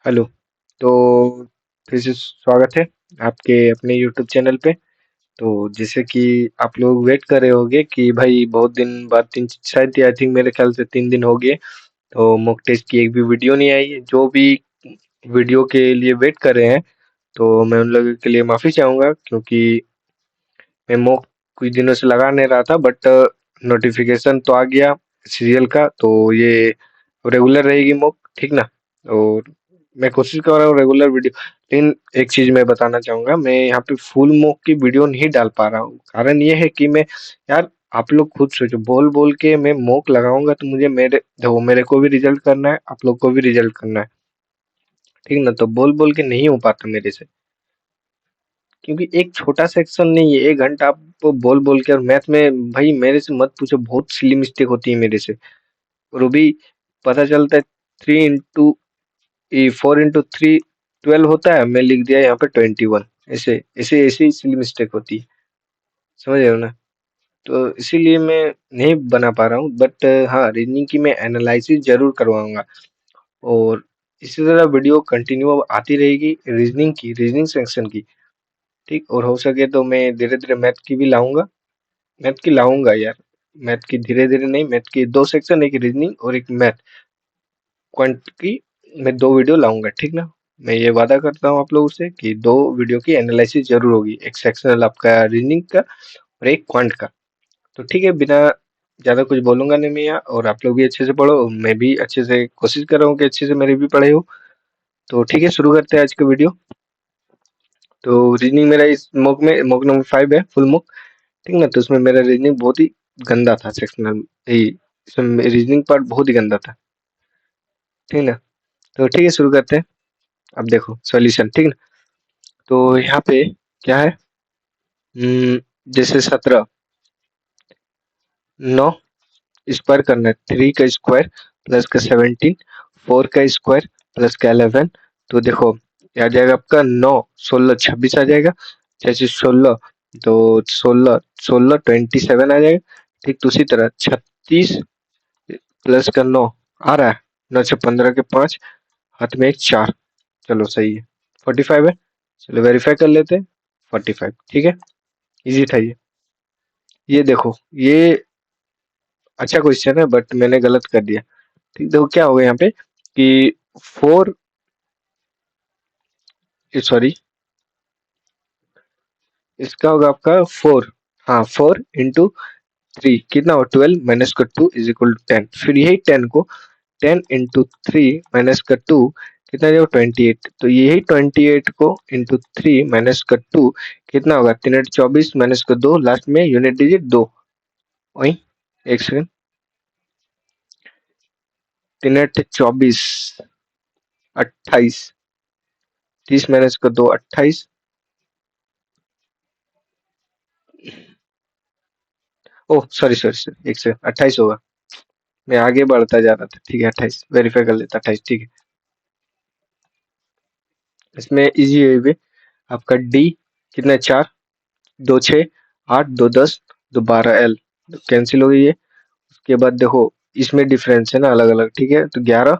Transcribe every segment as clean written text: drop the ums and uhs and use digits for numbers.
Hello. तो फिर से स्वागत है आपके अपने यूट्यूब चैनल पे। तो जैसे कि आप लोग वेट कर रहे होंगे कि भाई बहुत दिन बाद तीन शायद आई थिंक मेरे ख्याल से 3 दिन हो गए। तो मॉक टेस्ट की एक भी वीडियो नहीं आई है। जो भी वीडियो के लिए वेट कर रहे हैं तो मैं उन लोगों के लिए माफ़ी चाहूँगा, क्योंकि मैं मॉक कुछ दिनों से लगा नहीं रहा था, बट नोटिफिकेशन तो आ गया सीरियल का। तो ये रेगुलर रहेगी मॉक, ठीक ना। और मैं कोशिश कर रहा हूँ रेगुलर वीडियो। लेकिन एक चीज मैं बताना चाहूंगा, मैं यहाँ पे फुल मॉक की वीडियो नहीं डाल पा रहा हूँ। कारण ये है कि मैं, यार आप लोग खुद सोचो, बोल बोल के मैं मॉक लगाऊंगा तो मुझे मेरे देखो, मेरे को भी रिजल्ट करना है, आप लोग को भी रिजल्ट करना है, ठीक ना। तो बोल बोल के नहीं हो पाता मेरे से, क्योंकि एक छोटा सेक्शन नहीं है, 1 घंटा आप बोल बोल के। और मैथ में भाई मेरे से मत पूछो, बहुत सिली मिस्टेक होती है मेरे से। और वो भी पता चलता है 4 into 3 12 होता है, मैं लिख दिया यहाँ पे 21। ऐसे ऐसे ऐसी सिली मिस्टेक होती है, समझ रहे हो ना। तो इसीलिए मैं नहीं बना पा रहा हूँ, बट हाँ, रीजनिंग की मैं एनालिसिस जरूर करवाऊंगा। और इसी तरह वीडियो कंटिन्यू अब आती रहेगी, रीजनिंग सेक्शन की, ठीक। और हो सके तो मैं धीरे धीरे मैथ की भी लाऊंगा। मैथ की लाऊंगा यार, मैथ की धीरे धीरे नहीं, मैथ की 2 सेक्शन, एक रीजनिंग और एक मैथ क्वांट की, मैं 2 वीडियो लाऊंगा, ठीक ना। मैं ये वादा करता हूँ आप लोगों से कि 2 वीडियो की एनालिसिस जरूर होगी, एक सेक्शनल आपका रीजनिंग का और एक क्वांट का। तो ठीक है, बिना ज्यादा कुछ बोलूंगा नहीं मैं यहाँ। और आप लोग भी अच्छे से पढ़ो, और मैं भी अच्छे से कोशिश कर रहा हूँ कि अच्छे से मेरी भी पढ़ाई हो। तो ठीक है, शुरू करते हैं आज का वीडियो। तो रीजनिंग मेरा इस मॉक नंबर 5 है, फुल मॉक, ठीक ना। तो उसमें मेरा रीजनिंग बहुत ही गंदा था, सेक्शनल ही, इसमें रीजनिंग पार्ट बहुत ही गंदा था, ठीक ना। तो ठीक है, शुरू करते हैं। अब देखो सॉल्यूशन, ठीक ना। तो यहाँ पे क्या है, जैसे 17 9 स्क्वायर करना है, 3 का स्क्वायर प्लस का 17, 4 का स्क्वायर प्लस का 11। तो देखो ये आ जाएगा आपका 9 16 26 आ जाएगा, 16 तो 16 16 27 आ जाएगा, ठीक। तो उसी तरह 36 प्लस का 9 आ रहा है, 9 से 15 के 5, हाथ में एक 4। चलो सही है, 45 है। चलो वेरीफाई कर लेते हैं, 45, ठीक है। इजी था ये। ये देखो, ये अच्छा क्वेश्चन है, बट मैंने गलत कर दिया, ठीक। देखो क्या होगा यहाँ पे कि 4, सॉरी, इसका होगा आपका 4। हाँ, 4 into 3 कितना हो, 12 माइनस का 2 इज इक्वल टू 10। फिर यही 10 को 10 into 3 माइनस का 2 कितना हो, 28। तो यही 28 को into 3 माइनस का 2 कितना होगा, 3 8 24 माइनस का 2, लास्ट में यूनिट डिजिट 2। वही, एक सेकंड, 3 8 24 28, 30 माइनस का 2 28। ओह सॉरी सॉरी सॉरी, एक सेकंड, 28 होगा। मैं आगे बढ़ता जा रहा था, ठीक है, 28 वेरीफाई कर लेता, 28, ठीक है। इसमें इजी है भी, आपका डी कितना है, 4 2 6 8 2 10 2 12 एल, कैंसिल हो गई है। उसके बाद देखो, इसमें डिफरेंस है ना अलग अलग, ठीक है। तो 11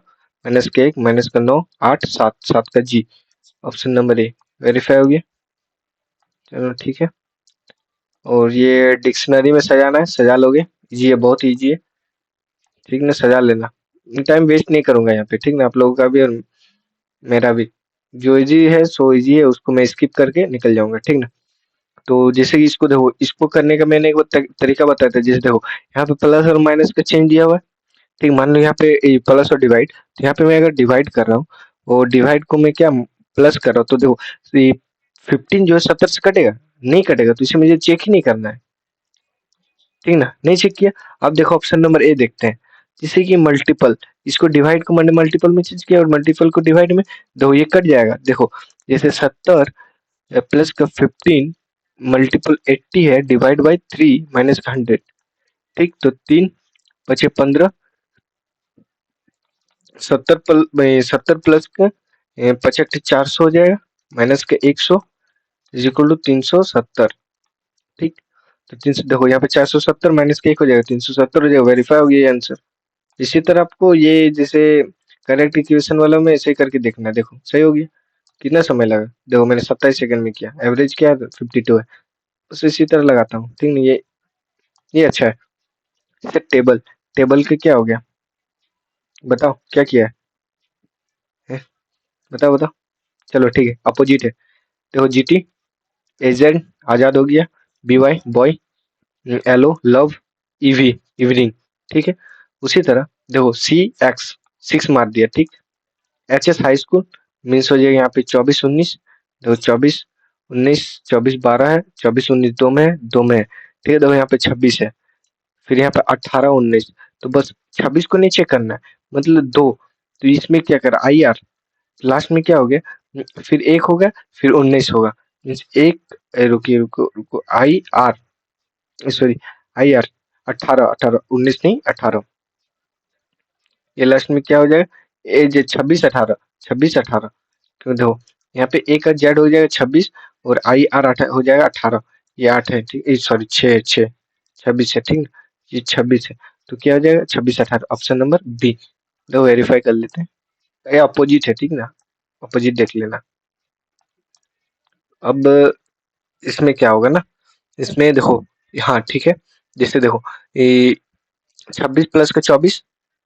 माइनस का 1 माइनस का 9 8 7 7 का जी, ऑप्शन नंबर ए वेरीफाई हो गया। चलो ठीक है। और ये डिक्शनरी में सजाना है, सजा लोगे, इजी है, बहुत इजी है, ठीक ना, सजा लेना। टाइम वेस्ट नहीं करूंगा यहाँ पे, ठीक ना, आप लोगों का भी और मेरा भी। जो इजी है सो इजी है, उसको मैं स्किप करके निकल जाऊंगा, ठीक ना। तो जैसे कि इसको देखो, इसको करने का मैंने एक तरीका बताया था। जैसे देखो, यहाँ पे प्लस और माइनस का चेंज दिया हुआ है, ठीक। मान लो यहाँ पे प्लस और डिवाइड, तो यहाँ पे मैं अगर डिवाइड कर रहा हूँ, और डिवाइड को मैं क्या प्लस कर रहा हूँ, तो देखो ये 15 जो है 70 से कटेगा, नहीं कटेगा, तो इसे मुझे चेक ही नहीं करना है, ठीक ना। नहीं चेक किया। अब देखो ऑप्शन नंबर ए देखते हैं, जैसे कि मल्टीपल, इसको डिवाइड को मैंने मल्टीपल में चेंज किया और मल्टीपल को डिवाइड में, देखो ये कट जाएगा। देखो जैसे 70 प्लस का 15 मल्टीपल 80 है, डिवाइड बाई 3 माइनस का 100, ठीक। तो 3 बचे 15, 70 प्लस का 65 400 हो जाएगा, माइनस का 100 इज इक्वल टू 370, ठीक। तो 300, देखो यहाँ पे 470 माइनस का 1 हो जाएगा, 370 हो जाएगा, वेरीफाई हो गया ये आंसर। इसी तरह आपको ये जैसे करेक्ट इक्वेशन वाला में ऐसे ही करके देखना है। देखो सही हो गया। कितना समय लगा? देखो मैंने 27 सेकंड में किया। एवरेज क्या है? 52 है। बस इसी तरह लगाता हूँ, ठीक नहीं? ये अच्छा है। जैसे टेबल, टेबल के क्या हो गया? बताओ क्या किया है? बताओ बताओ। चलो ठीक है, अपोजिट है। देखो जीटी, एजेड आजाद हो गया, BY boy, LO love, EV evening, ठीक है। उसी तरह देखो सी एक्स 6 मार दिया, ठीक। H S high school means हो जाएगा यहाँ पे 24 19। देखो 24 19, 24 12 है, 24 19 दो में है, दो में है, ठीक है। देखो यहाँ पे 26 है, फिर यहाँ पे 18 19। तो बस 26 को नीचे करना है, मतलब दो। तो इसमें क्या करा, आई आर लास्ट में क्या हो गया, फिर एक होगा, फिर 19 होगा। मीन्स एक, रुकिए रुको रुको, I R, sorry, I R 18 18 19 नहीं 18। ये लास्ट में क्या हो जाएगा, ए जे 26 18, 26 18। क्यों देखो यहाँ पे एक का जेड हो जाएगा 26, और आई आर हो जाएगा 18। ये 8 है, ठीक, सॉरी 6 6, 26 है, ठीक ना। ये 26 है, तो क्या हो जाएगा 26 18, ऑप्शन नंबर बी। देखो वेरीफाई कर लेते हैं। ये अपोजिट है, ठीक ना, अपोजिट देख लेना। अब इसमें क्या होगा ना, इसमें देखो, हाँ ठीक है। जैसे देखो ये 26 प्लस का 24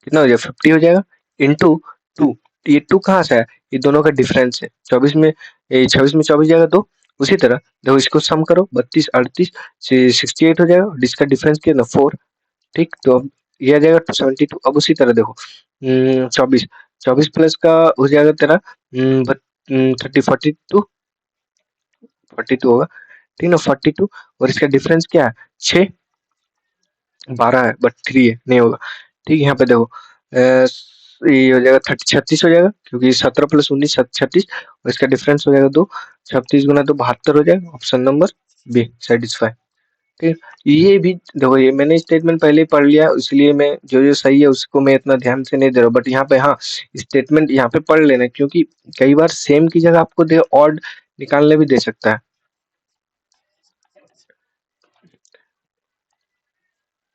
कितना हो जाएगा, 50 हो जाएगा, इंटू 2। ये 2 कहाँ से आया? ये दोनों का डिफरेंस है। 24 में, 26 में 24 जाएगा 2। उसी तरह देखो इसको सम करो, 32 38 से 68 हो जाएगा, और इसका डिफरेंस कितना 4, ठीक। तो अब ये आ जाएगा 272। अब उसी तरह देखो 24, 24 प्लस का हो जाएगा तेरा 30 42 होगा, ठीक ना, 42। और इसका डिफरेंस क्या है, 6 12 है, बट 3 है, नहीं होगा, ठीक। यहाँ पे देखो ये हो जाएगा 36 हो जाएगा, क्योंकि 17 प्लस 19 36, और इसका डिफरेंस हो जाएगा 2। 36 गुना 2 72 हो जाएगा, ऑप्शन नंबर बी सेटिस्फाई, ठीक। ये भी देखो, ये मैंने स्टेटमेंट पहले ही पढ़ लिया, इसलिए मैं जो जो सही है उसको मैं इतना ध्यान से नहीं दे रहा हूँ। बट यहाँ पे हाँ, स्टेटमेंट यहाँ पे पढ़ लेना, क्योंकि कई बार सेम की जगह आपको दे ऑड निकालने भी दे सकता है,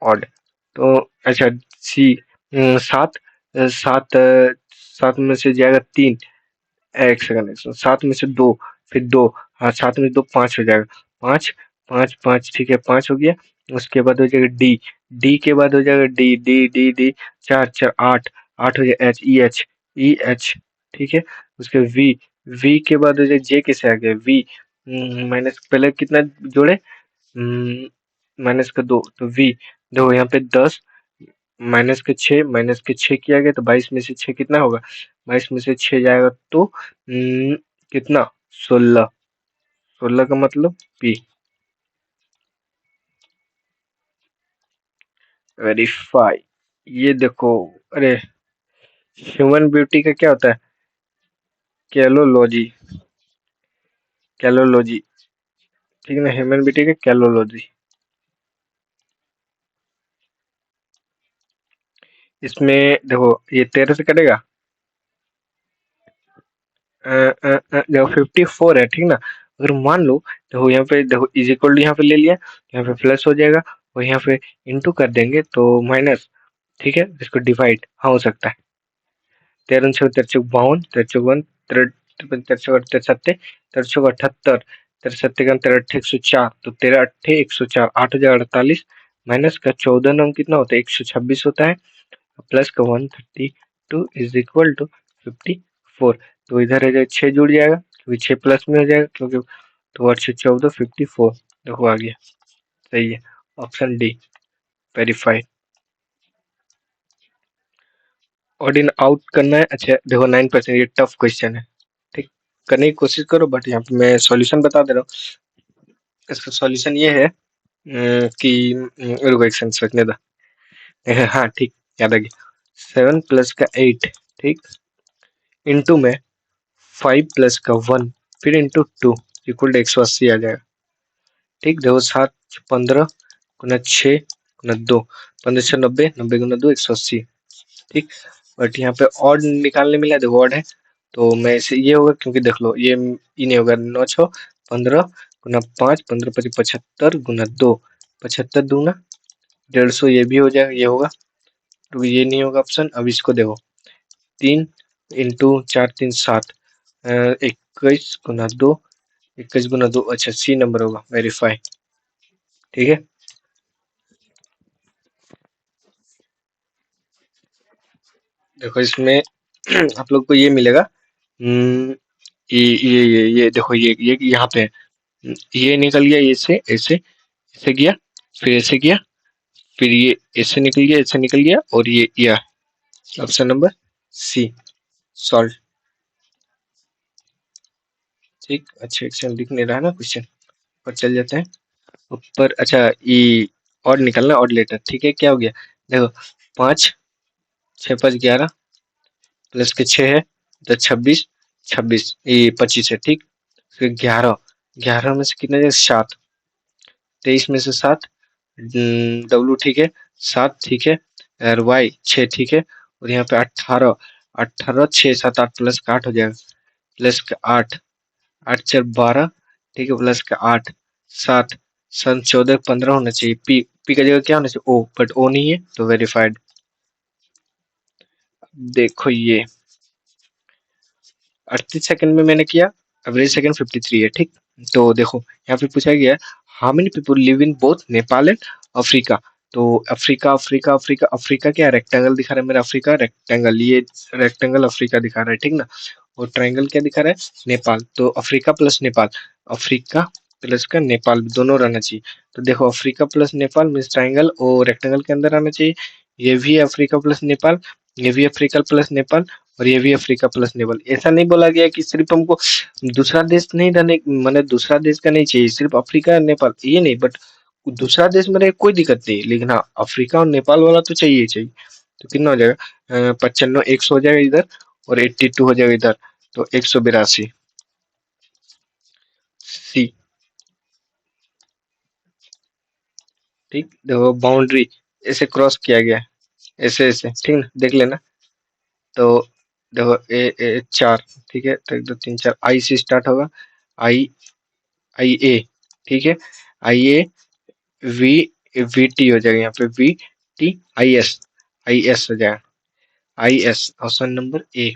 ऑड। तो अच्छा, सी 7 7 7 में से जाएगा 3, एक सेकंड, 7 में से 2, फिर 2, हाँ 7 में 2 5 हो जाएगा, 5 5 5, ठीक है 5 हो गया। उसके बाद हो जाएगा डी, डी के बाद हो जाएगा डी डी डी डी, 4 4 8, 8 हो जाएगा H E H, E H, ठीक है। उसके वी, वी के बाद हो जाएगा जे, कैसे आ गया वी, माइनस पहले कितना जोड़े, माइनस का 2, तो वी। देखो यहाँ पे 10 माइनस के 6, माइनस के 6 किया गया, तो 22 में से 6 कितना होगा, 22 में से 6 जाएगा तो कितना, 16, 16 का मतलब पी। वेरीफाई, ये देखो, अरे ह्यूमन ब्यूटी का क्या होता है, कैलोलॉजी, कैलोलॉजी, ठीक है ना, ह्यूमन ब्यूटी का कैलोलॉजी। इसमें देखो ये 13 से कटेगा, देखो 54 है, ठीक ना। अगर मान लो, देखो यहाँ पे देखो इज इक्वल टू यहाँ पे ले लिया, यहाँ पे प्लस हो जाएगा, और यहाँ पे इंटू कर देंगे तो माइनस, ठीक है। इसको डिवाइड हाँ हो सकता है। 13 छः 53 52, 53 वन, 53 सत्ते, 53 78, 73 का 13 104, तो 13 अट्ठे 104, 8 हो जाएगा 48, माइनस का 14 नंबर कितना होता है, 126 होता है, प्लस का 132 इज इक्वल टू 54। तो इधर है 6 जुड़ जाएगा, क्योंकि 6 प्लस में हो जाएगा, क्योंकि तो 8 से 14 54। देखो आ गया, सही है, option D verified. Odd in out करना है, अच्छा देखो 9%, ये टफ क्वेश्चन है, ठीक। करने की कोशिश करो, बट यहाँ पे मैं सॉल्यूशन बता दे रहा हूँ। इसका सॉल्यूशन ये है कि रुको एक सेकंड सोचने दो। हाँ ठीक, याद आ गया। 7 प्लस का 8, ठीक, इंटू में 5 प्लस का 1, फिर इंटू 2 इक्वल टू 180 आ जाएगा, ठीक। देखो 7 15 गुना 6 गुना 2, 15 6 90, 90 गुना 2 180, ठीक। बट यहाँ पे ऑड निकालने मिला, देखो ऑड है, तो मैं इसे ये होगा, क्योंकि देख लो ये नहीं होगा, 9 6 15 गुना 5, 15 25 75 गुना 2, 75 दूना 150, ये भी हो जाएगा, ये होगा, तो ये नहीं होगा ऑप्शन। अब इसको देखो, 3 इंटू 4 3 7 21 गुना 2 21 गुना 2 अच्छा सी नंबर होगा वेरीफाई। ठीक है देखो इसमें आप लोग को ये मिलेगा। ये देखो ये यहाँ पे है। ये निकल गया ये से ऐसे गया फिर ऐसे गया फिर ये ऐसे निकल गया और ये ऑप्शन नंबर सी सॉल्ट। ठीक अच्छा एक्शन दिख नहीं रहा ना क्वेश्चन पर चल जाते हैं ऊपर। अच्छा ई और निकलना और लेटर ठीक है क्या हो गया देखो 5 6 5 11 प्लस के 6 है तो 26 26 ये 25 है ठीक। फिर 11 में से कितने जाए 7 23 में से 7 डब्लू ठीक है 7 ठीक है और वाई 6 ठीक है और यहाँ पे 18 18 6 7 8 प्लस का 8 हो जाएगा प्लस का 8 8 4 12 ठीक है प्लस का 8 7 सन 14 15 होना चाहिए पी का जगह क्या होना चाहिए ओ बट ओ नहीं है तो वेरीफाइड। देखो ये 38 सेकंड में मैंने किया एवरेज सेकंड 53 है ठीक। तो देखो यहाँ पे पूछा गया how many people live in both Nepal and Africa. तो अफ्रीका अफ्रीका अफ्रीका अफ्रीका क्या रेक्टेंगल दिखा रहा है मेरा अफ्रीका रेक्टेंगल ये रेक्टेंगल अफ्रीका दिखा रहा है ठीक ना। और ट्रायंगल क्या दिखा रहा है नेपाल तो Africa plus Nepal Africa plus का नेपाल दोनों रहना चाहिए। तो देखो Africa plus Nepal means triangle और रेक्टेंगल के अंदर आना चाहिए। ये भी अफ्रीका प्लस नेपाल ये भी अफ्रीका प्लस नेपाल और ये भी अफ्रीका प्लस नेपाल। ऐसा नहीं बोला गया कि सिर्फ हमको दूसरा देश नहीं रहने मतलब दूसरा देश का नहीं चाहिए सिर्फ अफ्रीका नेपाल ये नहीं बट दूसरा देश में रहे कोई दिक्कत नहीं लेकिन हाँ अफ्रीका और नेपाल वाला तो चाहिए ही चाहिए। तो कितना हो जाएगा 95 100 हो जाएगा इधर और 82 हो जाएगा इधर तो 182 सी। ठीक देखो बाउंड्री ऐसे क्रॉस किया गया है ऐसे ऐसे ठीक ना देख लेना। तो देखो ए 4 ठीक है तो 1 2 3 4 आई से स्टार्ट होगा आई आई ए ठीक है आई ए वी वी टी हो जाएगा यहाँ पे वी टी आई एस हो जाएगा I S option number A.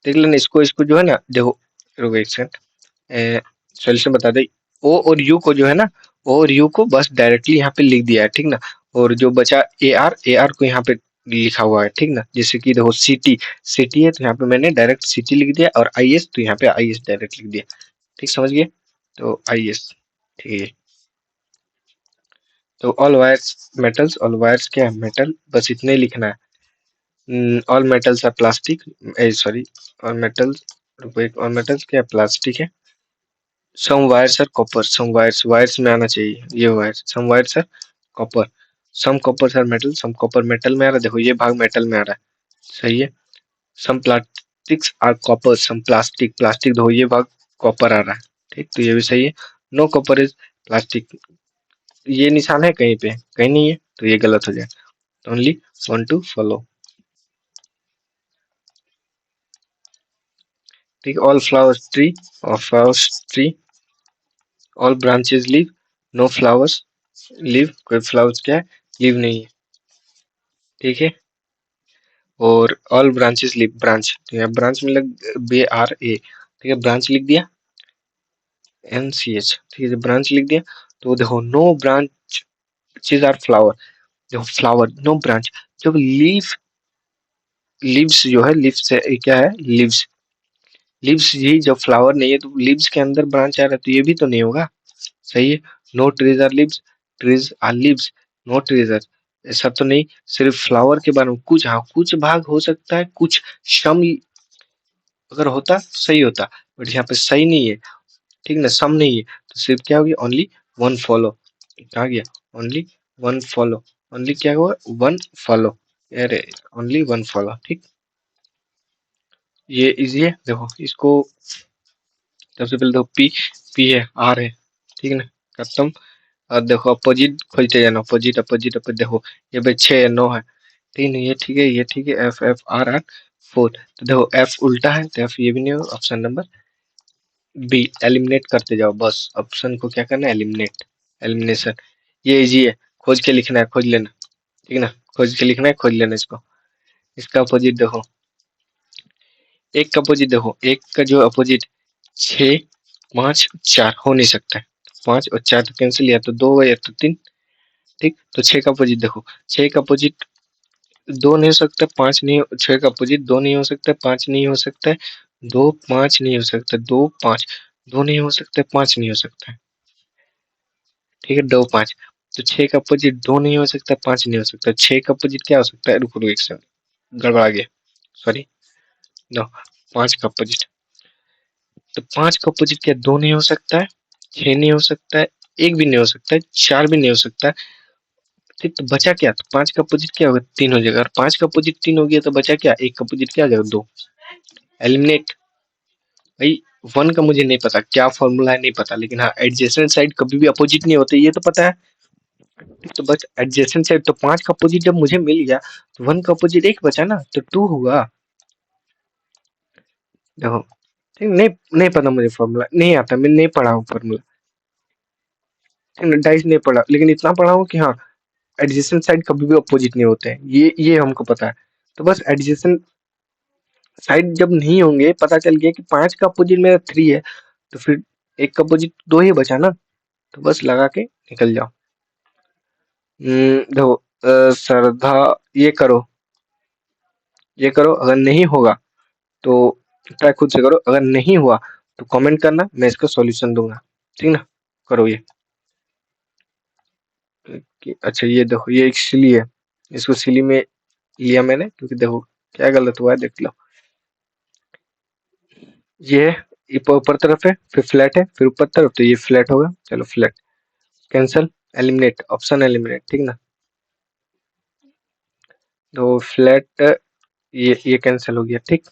देख लेना इसको इसको जो है ना देखो रुको एक सेकंड सॉल्यूशन बता दे। ओ और यू को जो है ना ओ और यू को बस डायरेक्टली यहाँ पे लिख दिया है ठीक ना। और जो बचा ए आर को यहाँ पे लिखा हुआ है ठीक ना जैसे कि देखो सिटी है तो यहाँ पे मैंने डायरेक्ट सिटी लिख दिया और आई एस तो यहाँ पे आई एस डायरेक्ट लिख दिया। ठीक समझ गए तो आई एस ठीक है। तो ऑल वायर्स क्या है मेटल बस इतने ही लिखना है। All metals are plastic sorry all metals all metals क्या प्लास्टिक है। Some wires are copper some wires में आना चाहिए ये wires some wires are copper some coppers are metal some copper metal में आ रहा है देखो ये भाग मेटल में आ रहा है सही है। Some plastics are copper some plastic देखो ये भाग कॉपर आ रहा है ठीक तो ये भी सही है। नो कॉपर इज प्लास्टिक ये निशान है कहीं पे कहीं नहीं है तो ये गलत हो जाए। ओनली वन टू फॉलो ठीक all flowers tree all branches leave no flowers leave कोई फ्लावर्स क्या है लीव नहीं है ठीक है। और ऑल ब्रांचेस लीव ब्रांच तो यहाँ ब्रांच में लग बी आर ए ठीक है ब्रांच लिख दिया एन सी एच ठीक है जब ब्रांच लिख दिया तो देखो नो ब्रांचेस आर फ्लावर देखो फ्लावर नो ब्रांच जब लीव्स जो है लीव्स से क्या है लीव्स ही जब फ्लावर नहीं है तो लीव्स के अंदर ब्रांच आ रहा है तो ये भी तो नहीं होगा सही है। No trees are leaves trees are leaves no trees are ऐसा तो नहीं सिर्फ फ्लावर के बारे में कुछ हाँ कुछ भाग हो सकता है कुछ सम अगर होता तो सही होता बट यहाँ पे सही नहीं है ठीक ना सम नहीं है तो सिर्फ क्या हो गया ओनली वन फॉलो कहा गया ओनली वन फॉलो ओनली क्या हुआ वन फॉलो अरे ओनली वन फॉलो ठीक। ये इजी है देखो इसको सबसे पहले देखो पी है आर है ठीक है ना खत्म। और देखो अपोजिट खोजते जाना अपोजिट अपोजिट अपोजिट देखो ये पे 6 9 है ठीक है ये ठीक है एफ एफ आर आर 4 तो देखो एफ उल्टा है तो एफ ये भी नहीं होगा ऑप्शन नंबर बी एलिमिनेट करते जाओ बस ऑप्शन को क्या करना है एलिमिनेशन। ये इजी है खोज के लिखना है खोज लेना ठीक है ना खोज के लिखना है खोज लेना इसको। इसका अपोजिट देखो, एक का अपोजिट देखो, एक का जो अपोजिट 6, 5, 4 हो नहीं सकता है। 5 और 4 तो कैंसिल, या तो 2 होगा या तो 3। ठीक, तो 6 का अपोजिट देखो, 6 का अपोजिट 2 नहीं हो सकता, 5 नहीं, 6 का अपोजिट 2 नहीं हो सकता, 5 नहीं हो सकता है, 2, 5 नहीं हो सकता, 2, 5, 2 नहीं हो सकता, 5 नहीं हो सकता है। ठीक है, 2, 5, तो 6 का अपोजिट 2 नहीं हो सकता, 5 नहीं हो सकता, 6 का अपोजिट क्या हो सकता है? रुको रुको एक सेकंड, गड़बड़ा गया, सॉरी। नो, 5 का अपोजिट, तो 5 का अपोजिट क्या 2 नहीं हो सकता है, 6 नहीं हो सकता है, 1 भी नहीं हो सकता है, 4 भी नहीं हो सकता है। ठीक, तो बचा क्या? तो 5 का अपोजिट क्या होगा? 3 हो जाएगा, और 5 का अपोजिट 3 हो गया तो बचा क्या? 1 का अपोजिट क्या आ जाएगा? 2। एलिमिनेट। भाई 1 का मुझे नहीं पता क्या फॉर्मूला है, नहीं पता, लेकिन हाँ एडजेसेंट साइड कभी भी अपोजिट नहीं होते, ये तो पता है। तो बस एडजेसेंट साइड, तो 5 का अपोजिट जब मुझे मिल गया तो 1 का अपोजिट 1 बचा ना, तो 2 हुआ। देखो, ठीक, नहीं नहीं पता मुझे फॉर्मूला, नहीं आता, मैं नहीं पढ़ा हूँ फॉर्मूला, डाइस नहीं पढ़ा, लेकिन इतना पढ़ा हूँ कि हाँ एडजेसेंट साइड कभी भी अपोजिट नहीं होते हैं, ये हमको पता है। तो बस एडजेसेंट साइड जब नहीं होंगे, पता चल गया कि 5 का अपोजिट मेरा 3 है, तो फिर 1 का अपोजिट 2 ही बचा ना, तो बस लगा के निकल जाओ। देखो, श्रद्धा, ये करो, ये करो, अगर नहीं होगा तो ट्राई खुद से करो, अगर नहीं हुआ तो कमेंट करना, मैं इसका सॉल्यूशन दूंगा। ठीक ना, करो ये। अच्छा ये देखो, ये एक सिली है, इसको सिली में लिया मैंने, क्योंकि देखो क्या गलत हुआ है, देख लो। ये है, ये ऊपर तरफ है, फिर फ्लैट है, फिर ऊपर तरफ, तो ये फ्लैट होगा, चलो flat. Cancel, eliminate, option eliminate, ठीक ना। तो फ्लैट, ये कैंसिल हो गया, ठीक।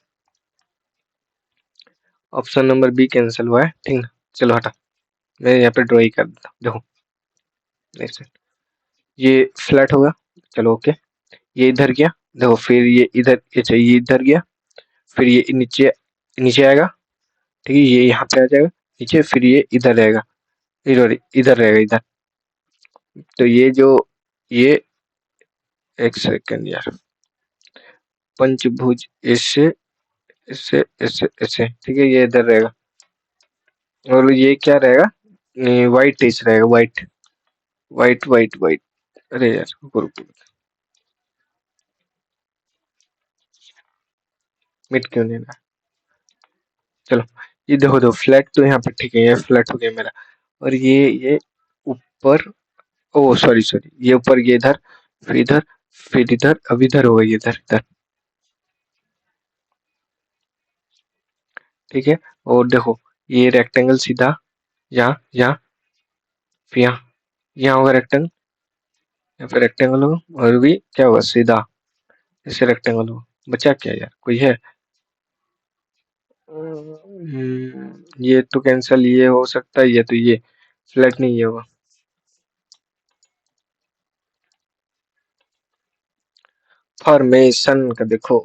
ऑप्शन नंबर बी कैंसिल हुआ है, ठीक ना। चलो हटा, मैं यहाँ पे ड्रॉ ही कर देता हूँ, देखो नेक्स्ट, ये फ्लैट होगा, चलो ओके। ये इधर गया, देखो, फिर ये इधर, ये चाहिए इधर गया, फिर ये नीचे, नीचे आएगा, ठीक है, ये यहाँ पे आ जाएगा नीचे, फिर ये इधर रहेगा, इधर इधर रहेगा इधर। तो ये जो, ये, एक सेकंड यार, पंचभुज ऐसे, ऐसे ऐसे ऐसे, ठीक है, ये इधर रहेगा, और ये क्या रहेगा? वाइट टेस्ट रहेगा, वाइट वाइट वाइट वाइट। अरे यार रुको रुको, मिट क्यों नहीं रहा? चलो, ये देखो, दो फ्लैट तो यहाँ पे ठीक है, ये फ्लैट हो गया मेरा, और ये ऊपर, ओ सॉरी सॉरी, ये ऊपर, ये इधर, फिर इधर, फिर इधर, अब इधर होगा, ये इधर इधर, ठीक है। और देखो, ये रेक्टेंगल सीधा यहाँ यहाँ, फिर यहाँ होगा रेक्टेंगल, या फिर रेक्टेंगल होगा, और भी क्या होगा? सीधा, ऐसे रेक्टेंगल होगा। बचा क्या यार, कोई है? ये तो कैंसल, ये हो सकता है, ये तो ये फ्लैट नहीं, ये होगा। फॉर्मेशन का देखो,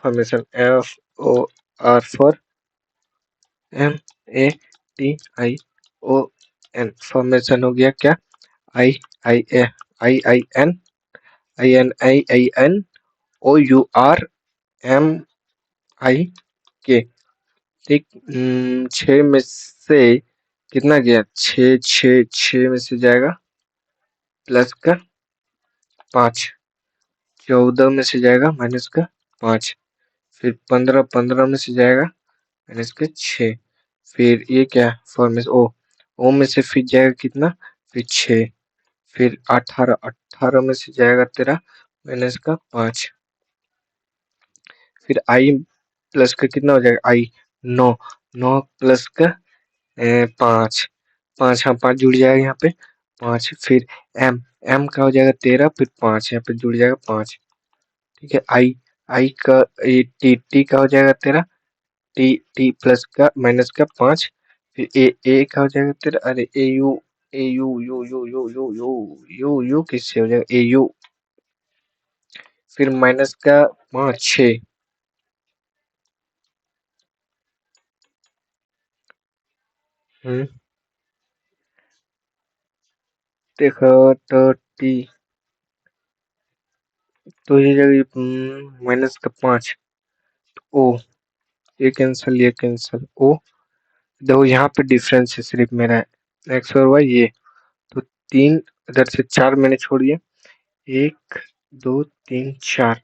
formation, FOR for, MATION, formation हो गया क्या? IIN, IIN, IIN, OUR, MIK, ठीक। 6 में से कितना गया? 6, 6, 6 में से जाएगा प्लस का 5, 14 में से जाएगा माइनस का 5, फिर 15, 15 में से जाएगा माइनस का 6, फिर ये क्या? फॉर्मेशन ओ में से फिर जाएगा कितना? फिर 6, फिर 18, 18 में से जाएगा तेरा माइनस का 5, फिर आई प्लस का कितना हो जाएगा? आई 9, 9 प्लस का 5, 5, हाँ 5 जुड़ जाएगा यहाँ पे 5, फिर एम, एम का हो जाएगा 13, फिर 5 यहाँ पे जुड़ जाएगा 5, ठीक है। आई, आई का, ये टी का हो जाएगा तेरा, टी, टी प्लस का माइनस का 5, फिर ए का हो जाएगा तेरा, अरे A U, A U U U U U U U U किससे हो जाएगा? ए यू, फिर माइनस का 5, 6, हम्म, देखो तो टी, तो ये जगह माइनस का 5 ओ, ये कैंसल ओ। देखो यहाँ पे डिफरेंस है सिर्फ मेरा एक्स और वाई ये। तो 3 इधर से 4 मैंने छोड़ दिया, 1 2 3 4।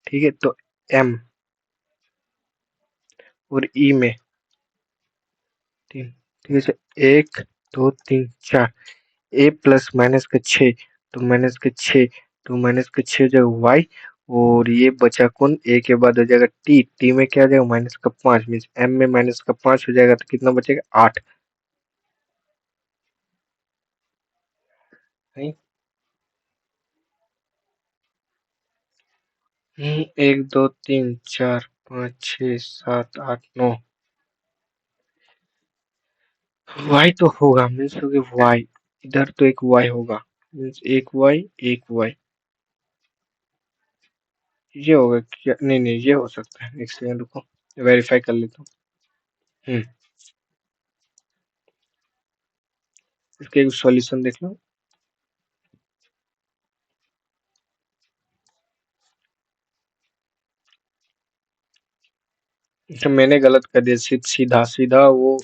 ठीक है, तो एम और ई में 3। ठीक है सर, 1 2 3 4। ए प्लस माइनस का 6, तो माइनस का 6, तो माइनस का 6 हो जाएगा वाई। और ये बचा कौन, ए के बाद हो जाएगा टी, टी में क्या हो जाएगा माइनस का 5, मीन्स एम में माइनस का 5 हो जाएगा, तो कितना बचेगा 8। नहीं, 1 2 3 4 5 6 7 8 9। वाई तो होगा, मीन्स हो गया वाई, इधर तो एक वाई होगा, मीन्स एक वाई एक वाई। ये होगा क्या, नहीं नहीं ये हो सकता है, एक सेकंड रुको, वेरीफाई कर लेता हूँ। हम्म इसके एक सॉल्यूशन देख लो। तो मैंने गलत कर दिया, सीधा सीधा वो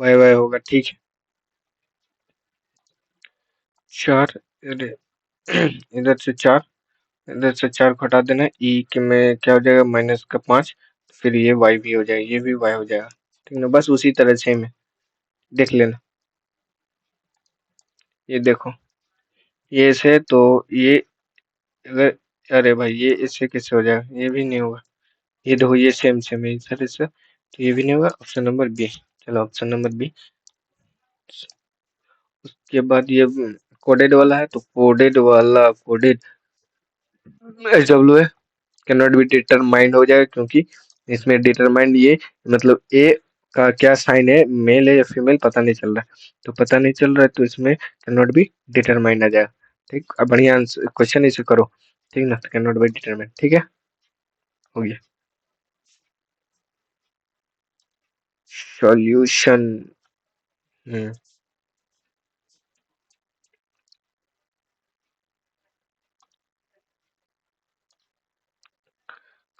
वाई वाई होगा, ठीक है। 4, इधर से 4, इधर से 4 को हटा देना, ई के में क्या हो जाएगा माइनस का 5, फिर ये वाई भी हो जाएगा, ये भी वाई हो जाएगा। ठीक है ना, बस उसी तरह से में देख लेना। ये देखो, ये ऐसे तो ये अगर, अरे भाई ये इससे कैसे हो जाएगा, ये भी नहीं होगा। ये देखो ये सेम सेम है सर इससे, तो ये भी नहीं होगा, ऑप्शन नंबर बी। चलो ऑप्शन नंबर बी। उसके बाद ये कोडेड वाला है, तो कोडेड वाला, कोडेड एच डब्ल्यू है, कैन नॉट बी डिटरमाइंड हो जाएगा, क्योंकि इसमें डिटरमाइंड ये मतलब ए का क्या साइन है, मेल है या फीमेल पता नहीं चल रहा है, तो पता नहीं चल रहा है, तो इसमें कैन नॉट बी डिटरमाइंड आ जाएगा। ठीक, अब बढ़िया आंसर क्वेश्चन इसे करो, ठीक ना, कैन नॉट बी डिटरमाइंड, ठीक है, हो गया सॉल्यूशन।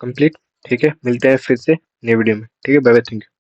कंप्लीट। ठीक है, मिलते हैं फिर से नए वीडियो में, ठीक है, बाय बाय, थैंक यू।